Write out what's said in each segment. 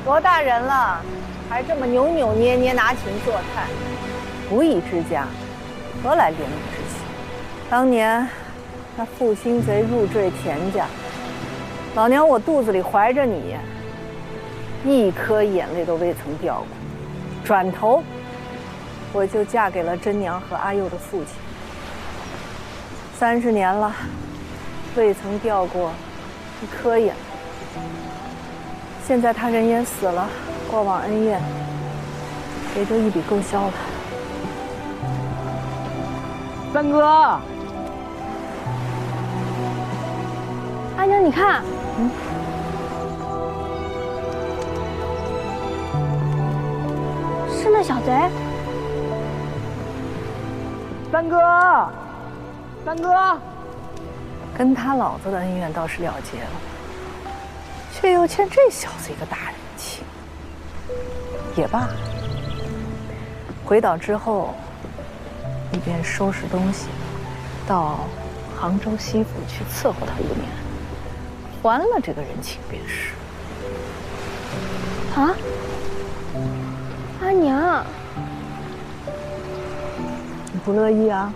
多大人了，还这么扭扭捏捏拿琴做菜，无以之家，何来怜悯之心？当年那负心贼入赘田家，老娘我肚子里怀着你，一颗眼泪都未曾掉过。转头，我就嫁给了真娘和阿佑的父亲。30年了，未曾掉过一颗眼泪。现在他人也死了，过往恩怨也就一笔勾销了。三哥，阿娘，你看，是那小贼。三哥，三哥，跟他老子的恩怨倒是了结了，却又欠这小子一个大人情。也罢，回岛之后，你便收拾东西，到杭州西府去伺候他5年，还了这个人情便是。啊，阿娘，你不乐意啊？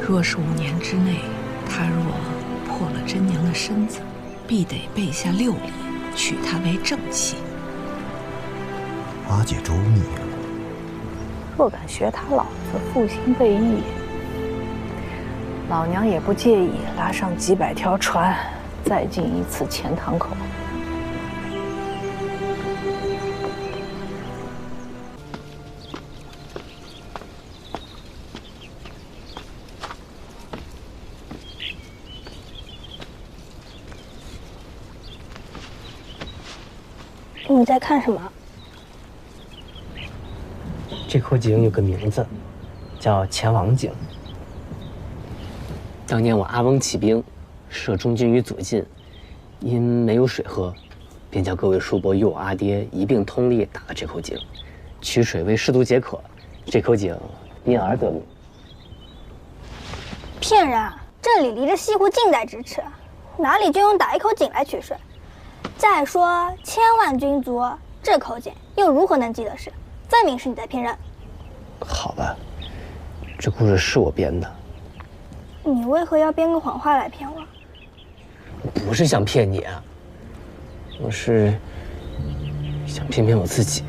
若是5年之内，他若破了真娘的身子，必得备下6礼，娶她为正妻。阿姐周密了。若敢学他老子负心背义，老娘也不介意拉上几百条船，再进一次钱塘口。你在看什么？这口井有个名字，叫钱王井。当年我阿翁起兵，摄中军于左近，因没有水喝，便叫各位叔伯与我阿爹一并通力打了这口井，取水为士卒解渴。这口井因而得名。骗人！这里离着西湖近在咫尺，哪里就用打一口井来取水？再说千万军卒，这口井又如何能记得是？分明是你在骗人。好吧，这故事是我编的。你为何要编个谎话来骗我？我不是想骗你啊，我是想骗骗我自己。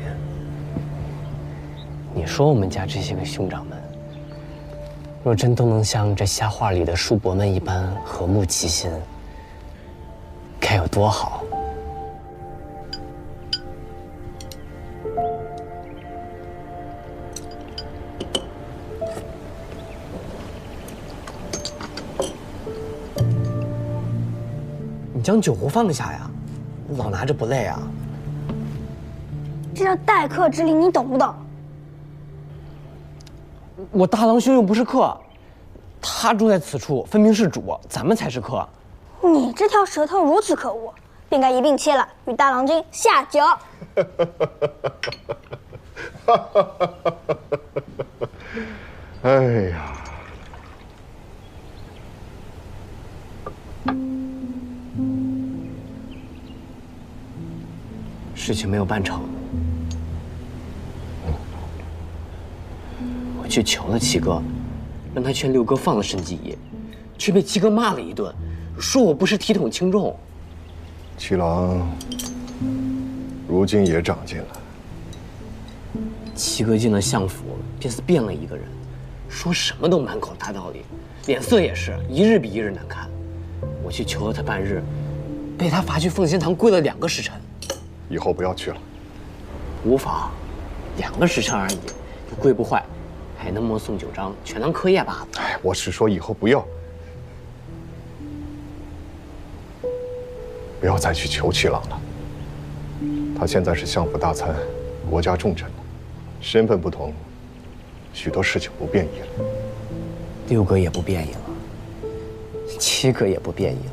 你说我们家这些个兄长们，若真都能像这瞎话里的叔伯们一般和睦齐心，该有多好！你将酒壶放下呀，老拿着不累啊？这叫待客之礼，你懂不懂？我大郎兄又不是客，他住在此处，分明是主，咱们才是客。你这条舌头如此可恶，便该一并切了，与大郎君下酒。哎呀！事情没有办成，我去求了七哥，让他劝六哥放了申继业，却被七哥骂了一顿，说我不是体统轻重。七郎如今也长进了。七哥进了相府，便是变了一个人，说什么都满口大道理，脸色也是一日比一日难看。我去求了他半日，被他罚去奉仙堂跪了2个时辰。以后不要去了。无妨，2个时辰而已，又跪不坏，还能默诵9章，全当课业罢了。哎，我是说以后不要再去求七郎了。他现在是相府大参，国家重臣，身份不同，许多事情不便宜了。六哥也不便宜了，七哥也不便宜了，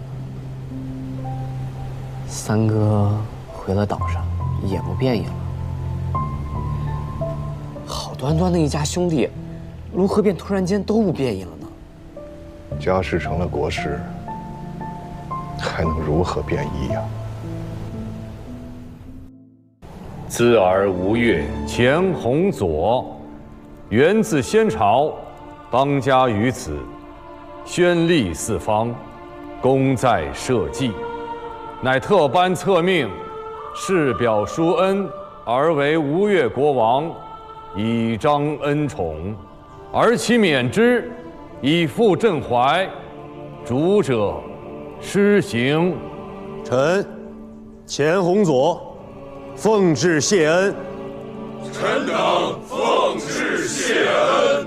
三哥回了岛上也不便宜了。好端端的一家兄弟，如何便突然间都不便宜了呢？家事成了国事，还能如何变异呀？兹儿吴越，前弘左，源自先朝，邦家于此，宣历四方，功在社稷，乃特颁册命，世表叔恩，而为吴越国王，以彰恩宠，而其免之，以复镇怀。主者，施行。臣前弘左，奉旨谢恩。臣等奉旨谢恩。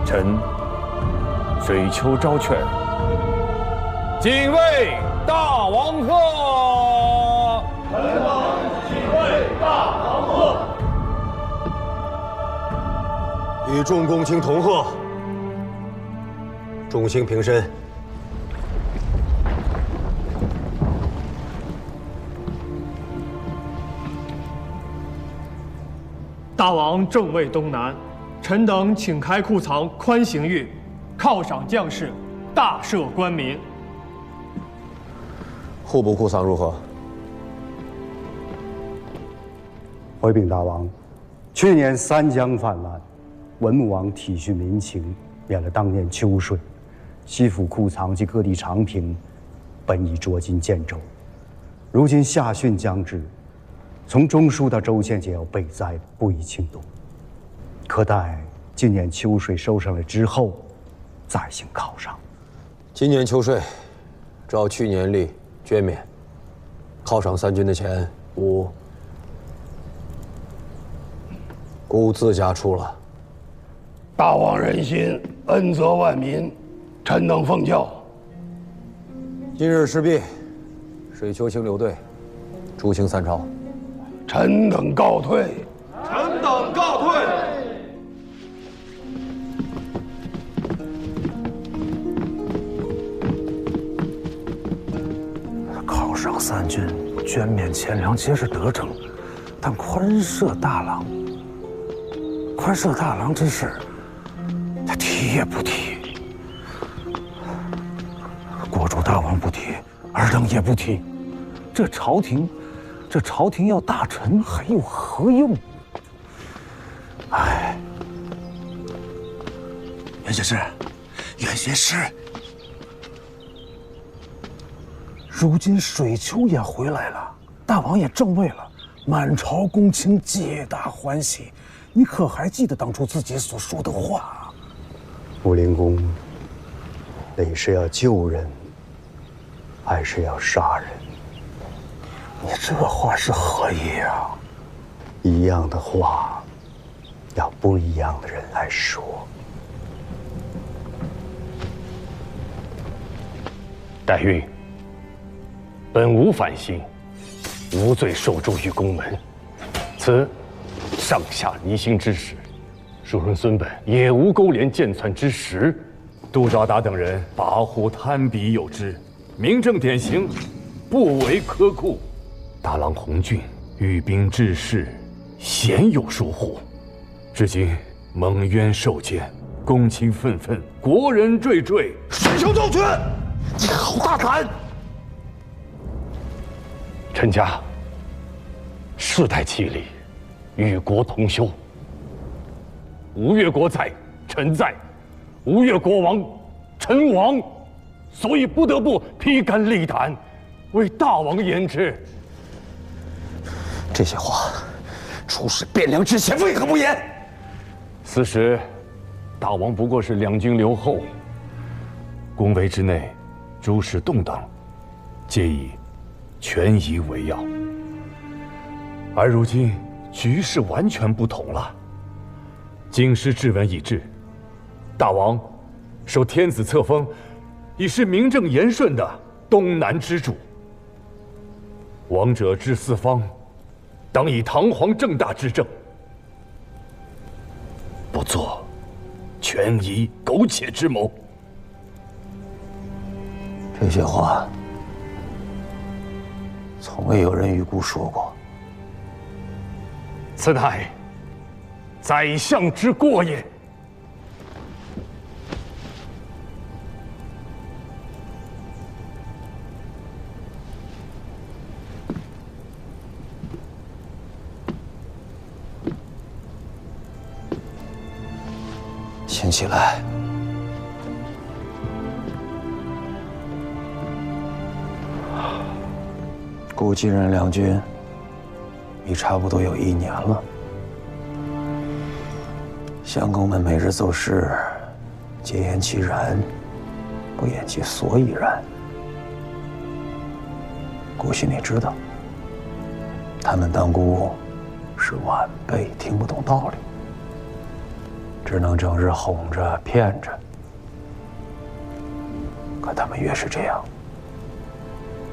臣水丘昭劝，谨为大王贺。臣等谨为大王贺。与众公卿同贺。众卿平身。大王正位东南，臣等请开库藏，宽刑狱，犒赏将士，大赦官民。户部库藏如何？回禀大王，去年三江泛滥，文穆王体恤民情，免了当年秋税。西府库藏及各地长平，本已捉襟见肘。如今夏汛将至，从中书到州县皆要备灾，不宜轻动。可待今年秋税收上来之后，再行犒赏。今年秋税，照去年例捐免，犒赏三军的钱，孤自家出了。大王仁心，恩泽万民，臣等奉教。今日事毕，水丘清流队，出行三朝。臣等告退。臣等告退。犒赏三军，捐免钱粮皆是得政，但宽赦大郎之事，他提也不提。国主大王不提，尔等也不提，这朝廷要大臣还有何用？哎，袁学士，如今水丘也回来了，大王也正位了，满朝公卿皆大欢喜。你可还记得当初自己所说的话？武灵公，你是要救人，还是要杀人？你这话是何意啊？一样的话，要不一样的人来说。待运，本无反心，无罪受诛于宫门，此上下离心之事，叔孙孙本也无勾连剑窜之实。杜兆达等人跋扈贪鄙有之，明正典刑，不为苛酷。大郎洪俊御兵治事，鲜有疏忽，至今蒙冤受监，公卿愤愤，国人惴惴。水丘昭全，你好大胆！臣家世代契礼，与国同修。吴越国在，臣在；吴越国亡，臣亡。所以不得不披肝沥胆，为大王言之。这些话，出使汴梁之前为何不言？此时，大王不过是两军留后，宫闱之内，诸事动荡，皆以权宜为要。而如今局势完全不同了。京师制文已至，大王受天子册封，已是名正言顺的东南之主。王者治四方，当以堂皇正大之政，不做权宜苟且之谋。这些话，从未有人与孤说过。此乃宰相之过也。先起来。顾继任两军已差不多有1年了。相公们每日奏事，皆言其然，不言其所以然。顾心里知道，他们当孤是晚辈，听不懂道理，只能整日哄着骗着。可他们越是这样，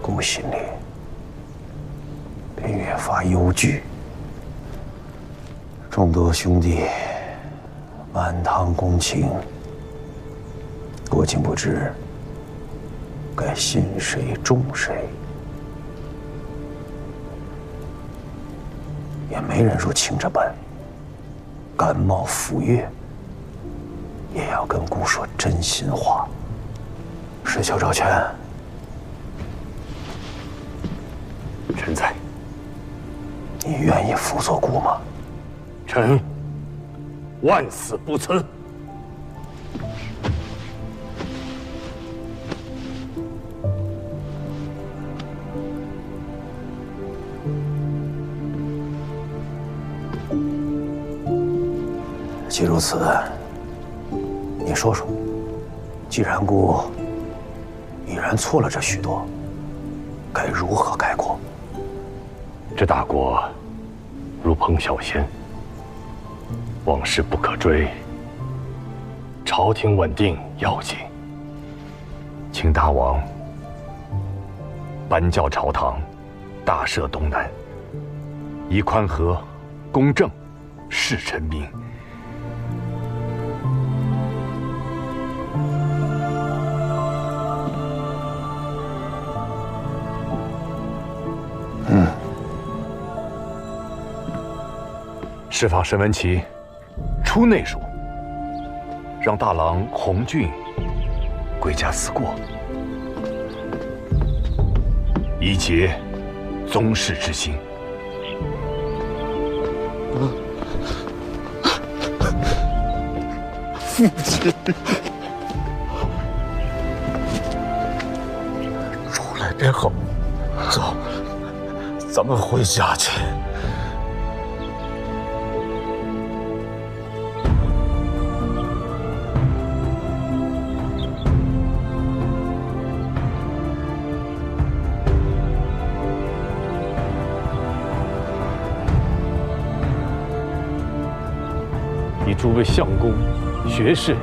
顾心里便越发忧惧。众多兄弟满堂公卿，顾竟不知该信谁重谁，也没人如卿这般甘冒赴约，也要跟顾说真心话。石秀赵全，臣在。你愿意辅佐顾吗？臣万死不辞。既如此，你说说，既然顾已然错了这许多，该如何改过？这大国如烹小鲜，往事不可追，朝廷稳定要紧。请大王颁教朝堂，大赦东南，以宽和、公正事臣民。释放沈文琪出内署，让大郎洪俊归家思过，以结宗室之心。父亲，出来便好，走，咱们回家去。以诸位相公、学士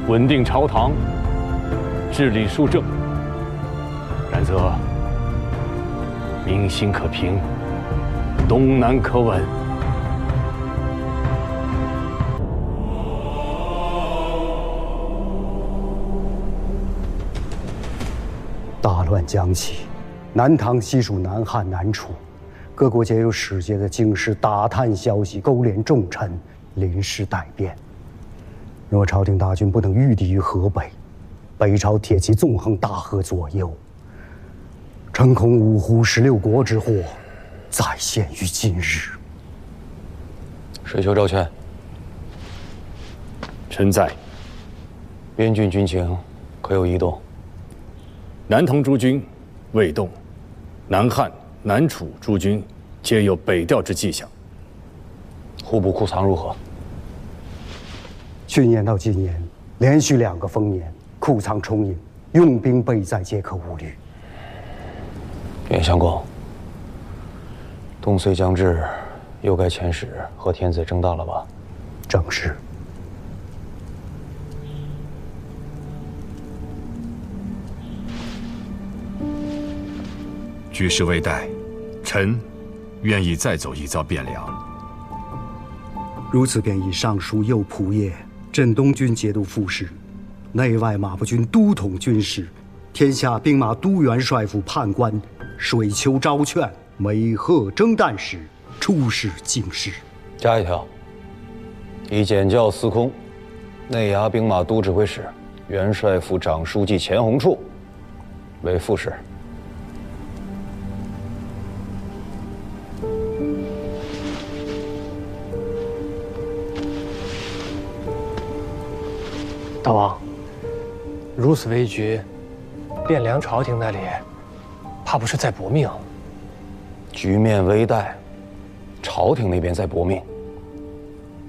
稳定朝堂，治理庶政，然则民心可平，东南可稳。大乱将起，南唐西属南汉、南楚，各国皆有使节的京师打探消息，勾连重臣，临时待变。若朝廷大军不能御敌于河北，北朝铁骑纵横大河左右，诚恐五胡16国之祸再现于今日。水丘赵全，臣在。边郡军情可有异动？南唐诸军未动，南汉、南楚诸军皆有北调之迹象。户部库藏如何？去年到今年，连续2个丰年，库藏充盈，用兵备载皆可无虑。袁相公，冬岁将至，又该遣使和天子争大了吧？正是。局势未待，臣愿意再走一遭汴梁。如此便以尚书右仆射镇东军节度副使，内外马步军都统军事，天下兵马都元帅府判官水丘昭劝美贺征旦时出使京师。加一条，以检校司空、内衙兵马都指挥使、元帅府长书记钱弘处为副使。大王，如此危局，汴梁朝廷那里怕不是在搏命？局面危殆，朝廷那边在搏命。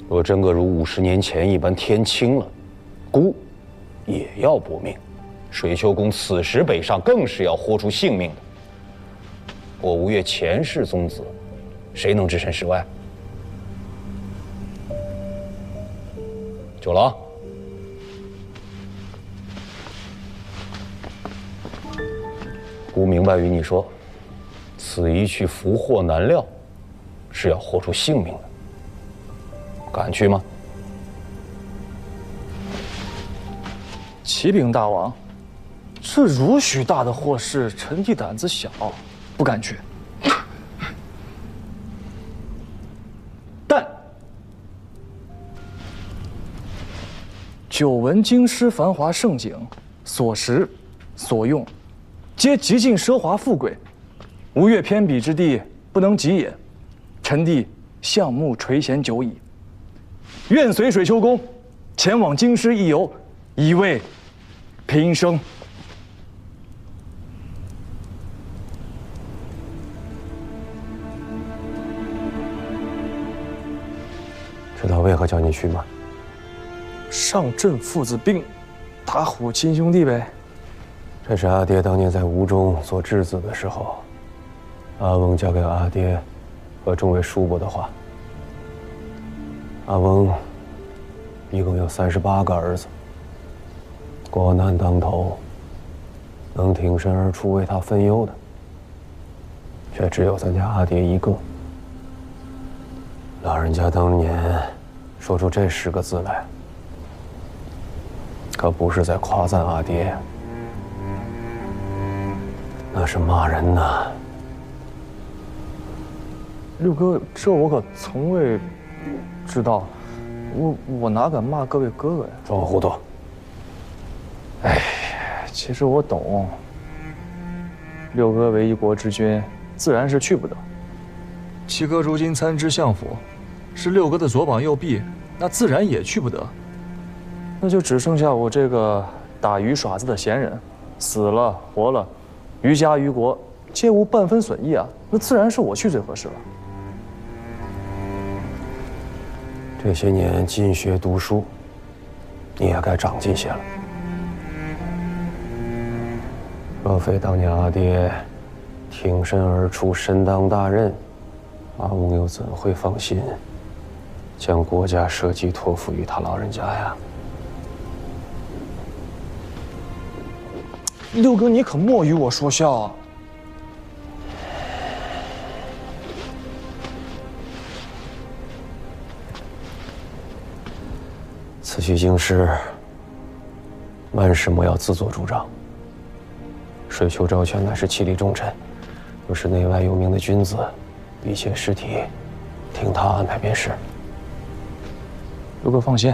若真个如50年前一般天清了，孤也要搏命。水丘公此时北上，更是要豁出性命的。我吴越前世宗子，谁能置身事外？九郎。孤明白与你说，此一去福祸难料，是要豁出性命的。敢去吗？启禀大王，这如许大的祸事，臣弟胆子小，不敢去。但久闻京师繁华盛景，所食所用，皆极尽奢华富贵，吴越偏鄙之地，不能及也。臣弟项目垂涎久矣，愿随水丘公前往京师一游，以慰平生。知道为何叫你去吗？上阵父子兵，打虎亲兄弟呗。这是阿爹当年在吴中做质子的时候，阿翁交给阿爹和众位叔伯的话。阿翁一共有38个儿子，国难当头，能挺身而出为他分忧的，却只有咱家阿爹一个。老人家当年说出这10个字来，可不是在夸赞阿爹，那是骂人呐！六哥，这我可从未知道，我哪敢骂各位哥哥呀？装糊涂！哎，其实我懂。六哥为一国之君，自然是去不得。七哥如今参知相府，是六哥的左膀右臂，那自然也去不得。那就只剩下我这个打鱼耍子的闲人，死了活了，于家于国皆无半分损益啊！那自然是我去最合适了。这些年进学读书，你也该长进些了。若非当年阿爹挺身而出，身当大任，阿翁又怎会放心将国家社稷托付于他老人家呀？六哥，你可莫与我说笑啊！此去京师，万事莫要自作主张。水丘昭劝乃是其力重臣，又是内外有名的君子，一切事体听他安排便是。六哥放心，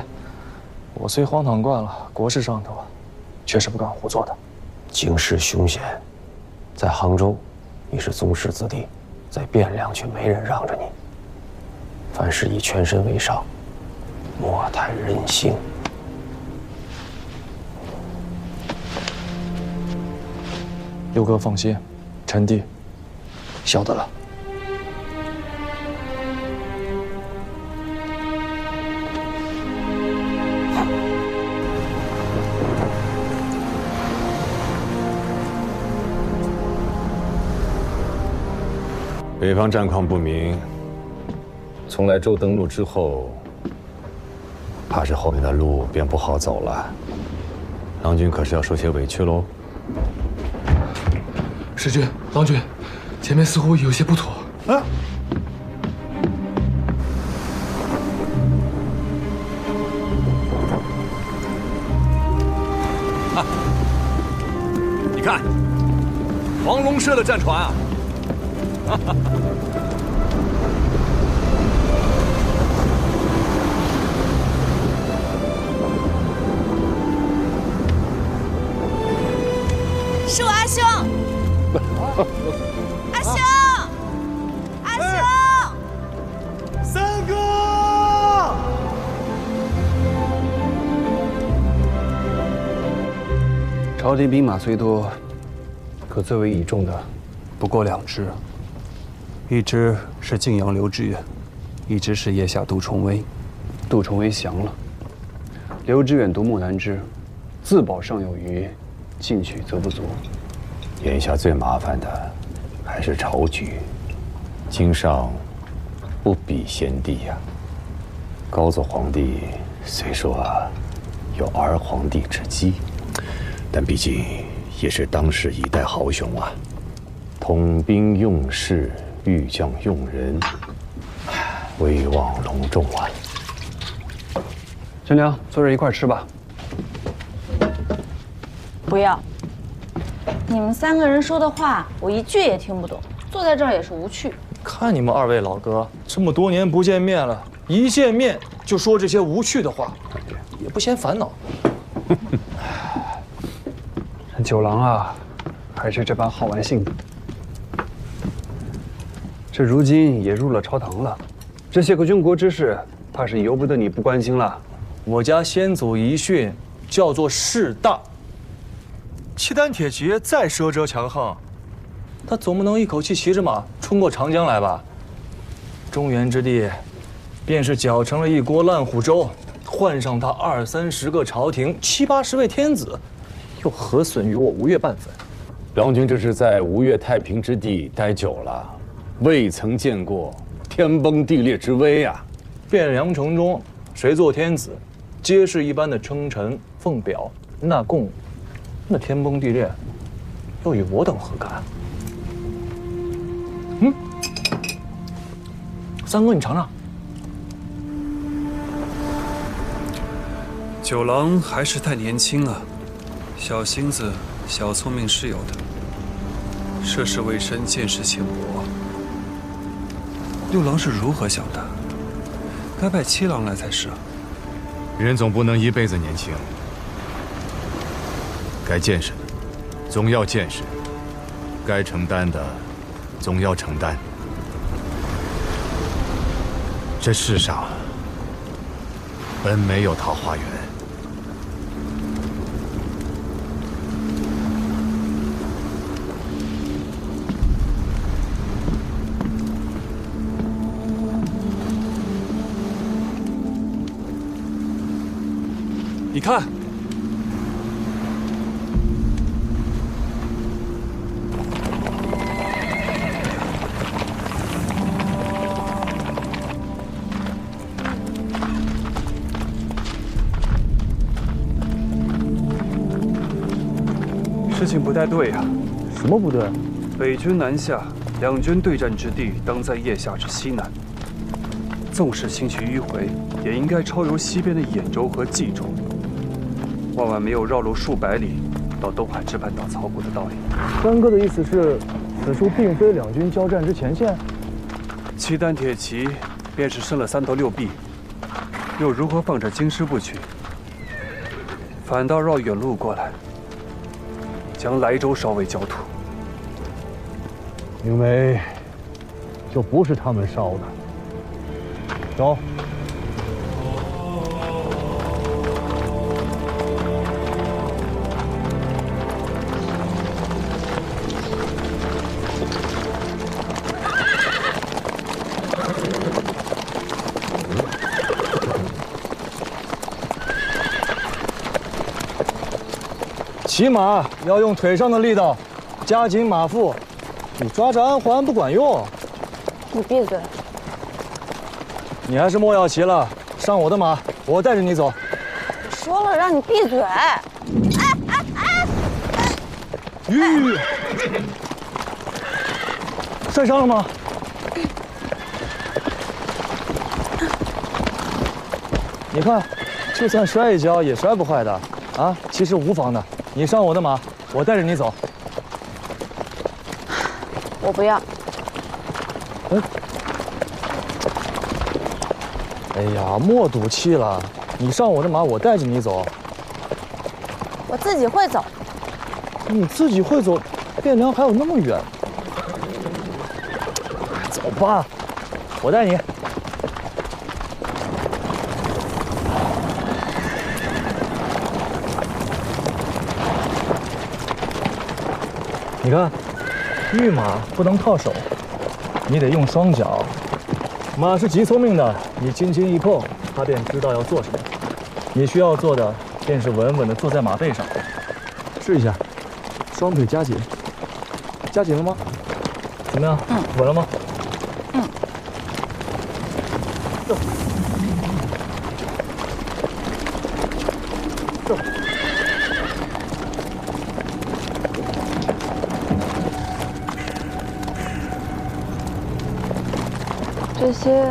我虽荒唐惯了，国事上头确实不敢胡做的。京师凶险，在杭州你是宗室子弟，在汴梁却没人让着你。凡事以全身为上，莫太任性。六哥放心，臣弟晓得了。北方战况不明，从莱州登陆之后，怕是后面的路便不好走了。郎君可是要受些委屈喽？使君、郎君，前面似乎有些不妥。啊！你看，黄龙社的战船啊！哈哈。是我阿兄，阿兄，阿兄，三哥！朝廷兵马虽多，可最为倚重的不过2支，一支是晋阳刘知远，一支是腋下杜重威。杜重威降了，刘知远独木难支，自保尚有余。 进取则不足。眼下最麻烦的还是朝局。经上不比先帝呀。高祖皇帝虽说有儿皇帝之基，但毕竟也是当世一代豪雄啊。统兵用士，御将用人，威望隆重啊。陈良，坐这一块吃吧。 不要！你们3个人说的话，我一句也听不懂，坐在这儿也是无趣。看你们2位老哥这么多年不见面了，一见面就说这些无趣的话，也不嫌烦恼。九郎啊，还是这般好玩性的。这如今也入了朝堂了，这些个军国之事，怕是由不得你不关心了。我家先祖遗训叫做士大。 契丹铁骑再奢折强横，他总不能一口气骑着马冲过长江来吧？中原之地，便是搅成了一锅烂糊粥，换上他20、30个朝廷，70、80位天子，又何损于我吴越半分？梁军这是在吴越太平之地待久了，未曾见过天崩地裂之危啊！汴梁城中，谁做天子，皆是一般的称臣奉表纳贡。 那天崩地裂，又与我等何干？三哥，你尝尝。九郎还是太年轻啊，小心思、小聪明是有的，涉世未深，见识浅薄。六郎是如何想的？该派七郎来才是啊。人总不能一辈子年轻。 该见识的，总要见识；该承担的，总要承担。这世上本没有桃花源。你看。 事情不太对呀、什么不对？北军南下，两军对战之地当在腋下之西南。纵使轻骑迂回，也应该超游西边的兖州和冀州。万万没有绕路数百里到东海之畔打草谷的道理。三哥的意思是，此处并非两军交战之前线。契丹铁骑便是伸了3头6臂，又如何放着京师不去？反倒绕远路过来。 将莱州烧为焦土，因为就不是他们烧的。走。骑马要用腿上的力道，加紧马腹。你抓着鞍环不管用。你闭嘴！你还是莫要骑了，上我的马，我带着你走。说了让你闭嘴！吁！摔伤了吗？你看，就算摔一跤也摔不坏的，啊，其实无妨的。你上我的马，我带着你走。我不要。哎呀，莫赌气了，你上我的马，我带着你走。我自己会走。你自己会走，汴梁还有那么远。走吧，我带你。你看，御马不能靠手，你得用双脚。马是极聪明的，你轻轻一碰，它便知道要做什么。你需要做的便是稳稳地坐在马背上。试一下，双腿夹紧，夹紧了吗？怎么样？稳了吗？走。走。这些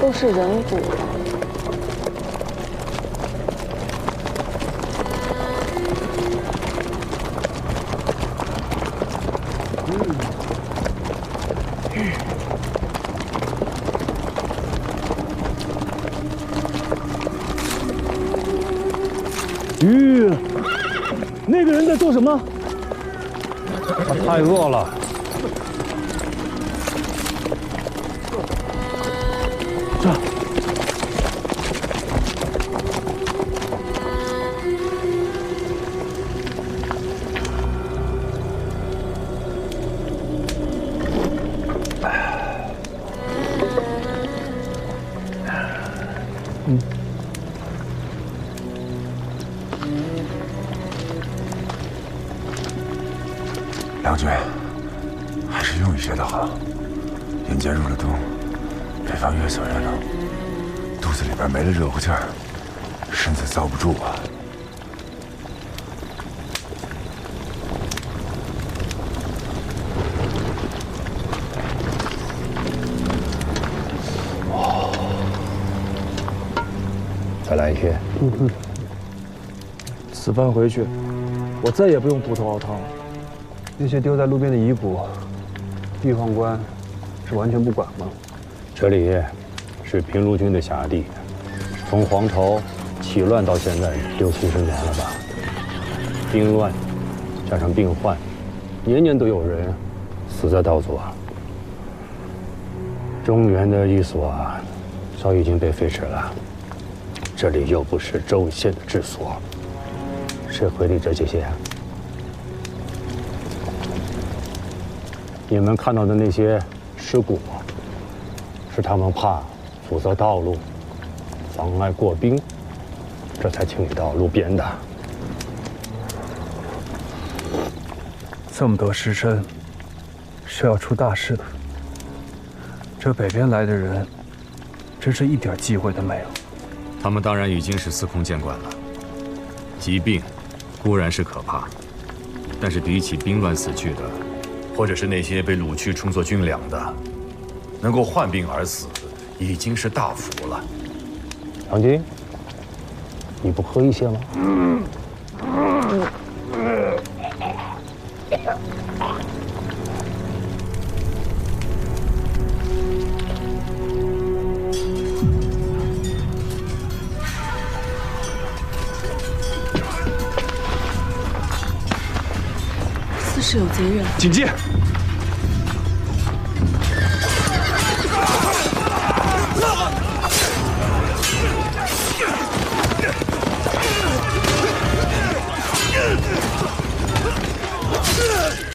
都是人骨。那个人在做什么？他太饿了。这。梁军，还是用一些的好。眼见入了冬，北方月色热闹，肚子里边没了热乎劲儿，身子遭不住啊。再来一些。此番回去，我再也不用葡萄熬汤了。那些丢在路边的遗骨，玉宦官是完全不管吗？这里是平卢军的辖地，从黄巢起乱到现在60-70年了吧？兵乱加上病患，年年都有人死在道左。中原的一所早已经被废止了，这里又不是州县的治所，谁会理这些？你们看到的那些尸骨，是他们怕阻塞道路，妨碍过兵，这才清理到路边的。这么多尸身，是要出大事的。这北边来的人，真是一点忌讳都没有。他们当然已经是司空见惯了。疾病固然是可怕，但是比起兵乱死去的，或者是那些被掳去充作军粮的，能够患病而死，已经是大福了。杨军，你不喝一些吗？似是有贼人，警戒！